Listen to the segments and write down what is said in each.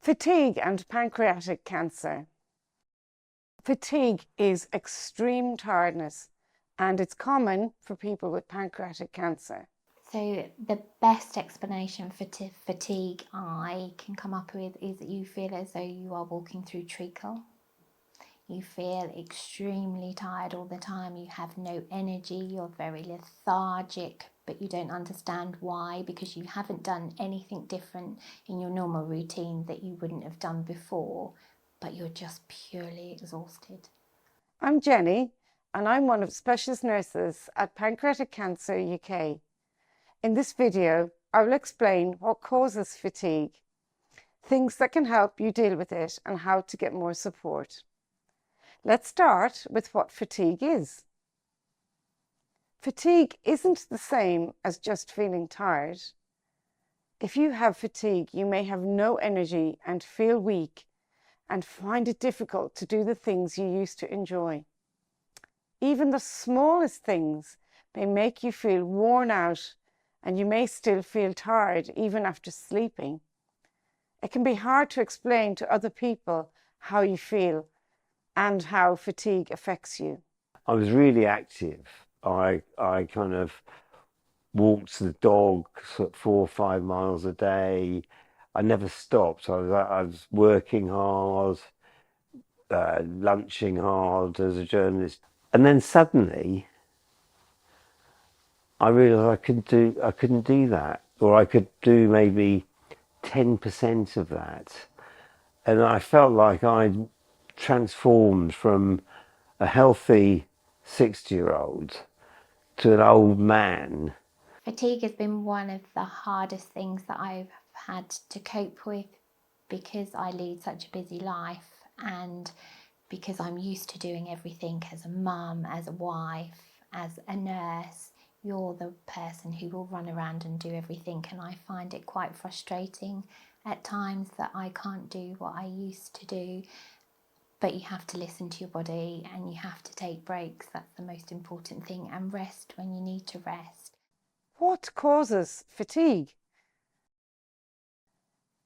Fatigue and pancreatic cancer. Fatigue is extreme tiredness, and it's common for people with pancreatic cancer. So the best explanation for fatigue I can come up with is that you feel as though you are walking through treacle. You feel extremely tired all the time, you have no energy, you're very lethargic, but you don't understand why, because you haven't done anything different in your normal routine that you wouldn't have done before, but you're just purely exhausted. I'm Jeni, and I'm one of the specialist nurses at Pancreatic Cancer UK. In this video, I will explain what causes fatigue, things that can help you deal with it, and how to get more support. Let's start with what fatigue is. Fatigue isn't the same as just feeling tired. If you have fatigue, you may have no energy and feel weak and find it difficult to do the things you used to enjoy. Even the smallest things may make you feel worn out, and you may still feel tired even after sleeping. It can be hard to explain to other people how you feel and how fatigue affects you. I was really active. I kind of walked the dog 4 or 5 miles a day. I never stopped. I was working hard, lunching hard as a journalist, and then suddenly I realised I couldn't do that, or I could do maybe 10% of that, and I felt like I'd transformed from a healthy 60-year-old to an old man. Fatigue has been one of the hardest things that I've had to cope with because I lead such a busy life and because I'm used to doing everything as a mum, as a wife, as a nurse. You're the person who will run around and do everything, and I find it quite frustrating at times that I can't do what I used to do. But you have to listen to your body and you have to take breaks. That's the most important thing, and rest when you need to rest. What causes fatigue?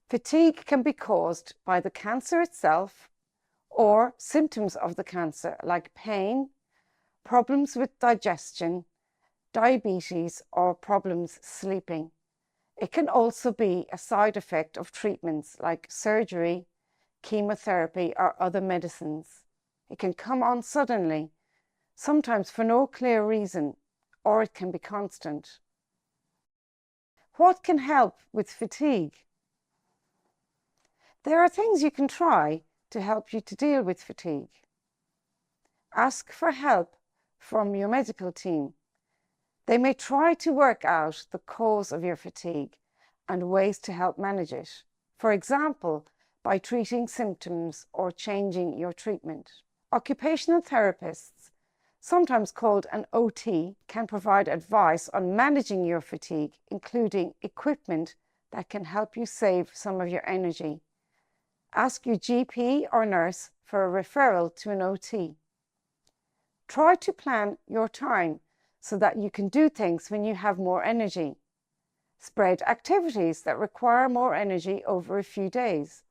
Fatigue can be caused by the cancer itself or symptoms of the cancer like pain, problems with digestion, diabetes, or problems sleeping. It can also be a side effect of treatments like surgery, chemotherapy, or other medicines. It can come on suddenly, sometimes for no clear reason, or it can be constant. What can help with fatigue? There are things you can try to help you to deal with fatigue. Ask for help from your medical team. They may try to work out the cause of your fatigue and ways to help manage it. For example, by treating symptoms or changing your treatment. Occupational therapists, sometimes called an OT, can provide advice on managing your fatigue, including equipment that can help you save some of your energy. Ask your GP or nurse for a referral to an OT. Try to plan your time so that you can do things when you have more energy. Spread activities that require more energy over a few days.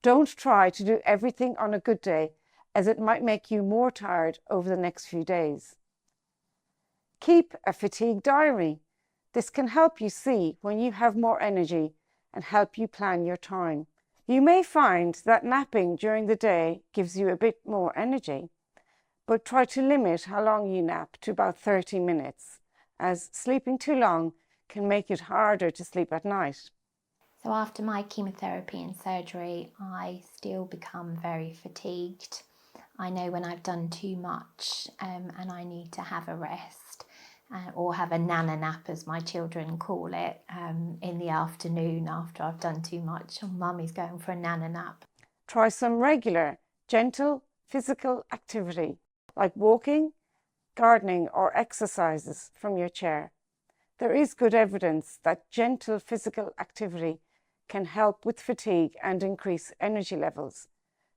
Don't try to do everything on a good day, as it might make you more tired over the next few days. Keep a fatigue diary. This can help you see when you have more energy and help you plan your time. You may find that napping during the day gives you a bit more energy, but try to limit how long you nap to about 30 minutes, as sleeping too long can make it harder to sleep at night. So after my chemotherapy and surgery, I still become very fatigued. I know when I've done too much and I need to have a rest or have a nana nap, as my children call it, in the afternoon after I've done too much. Mummy's going for a nana nap. Try some regular, gentle physical activity like walking, gardening, or exercises from your chair. There is good evidence that gentle physical activity can help with fatigue and increase energy levels.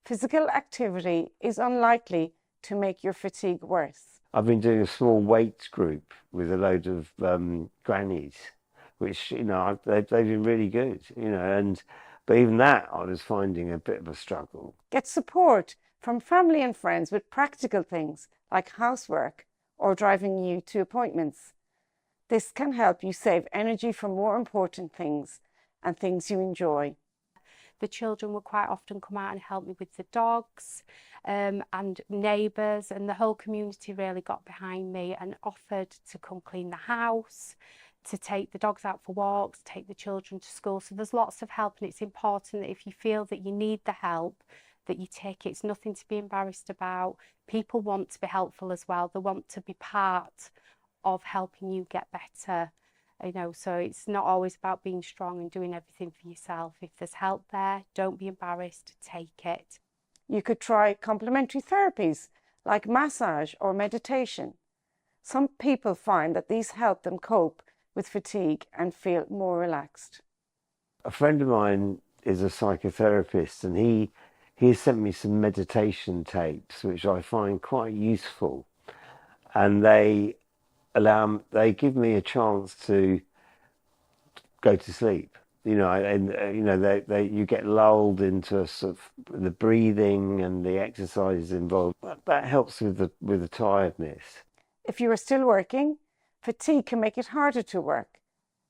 Physical activity is unlikely to make your fatigue worse. I've been doing a small weights group with a load of grannies, which they've been really good, and But even that, I was finding a bit of a struggle. Get support from family and friends with practical things like housework or driving you to appointments. This can help you save energy for more important things and things you enjoy. The children would quite often come out and help me with the dogs, and neighbours, and the whole community really got behind me and offered to come clean the house, to take the dogs out for walks, take the children to school. So there's lots of help, and it's important that if you feel that you need the help, that you take it. It's nothing to be embarrassed about. People want to be helpful as well. They want to be part of helping you get better. You know, so it's not always about being strong and doing everything for yourself. If there's help there, don't be embarrassed, take it. You could try complementary therapies like massage or meditation. Some people find that these help them cope with fatigue and feel more relaxed. A friend of mine is a psychotherapist, and he sent me some meditation tapes, which I find quite useful, and they give me a chance to go to sleep, you know, and you know, you get lulled into a sort of the breathing and the exercises involved. That helps with the tiredness. If you are still working, fatigue can make it harder to work.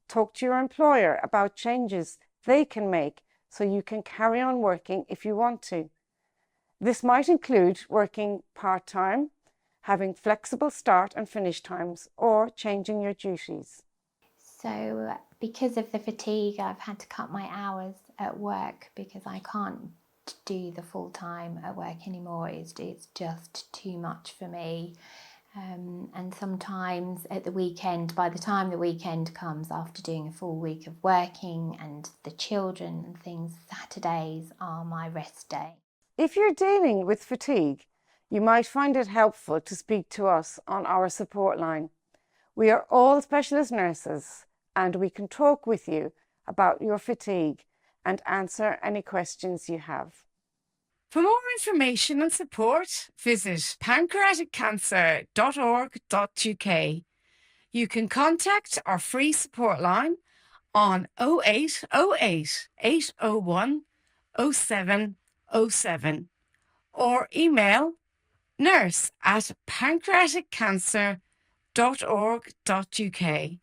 Talk to your employer about changes they can make so you can carry on working if you want to. This might include working part-time, having flexible start and finish times, or changing your duties. So because of the fatigue, I've had to cut my hours at work because I can't do the full time at work anymore. It's just too much for me. And sometimes at the weekend, by the time the weekend comes, after doing a full week of working and the children and things, Saturdays are my rest day. If you're dealing with fatigue, you might find it helpful to speak to us on our support line. We are all specialist nurses, and we can talk with you about your fatigue and answer any questions you have. For more information and support, visit pancreaticcancer.org.uk. You can contact our free support line on 0808 801 0707 or email nurse@pancreaticcancer.org.uk.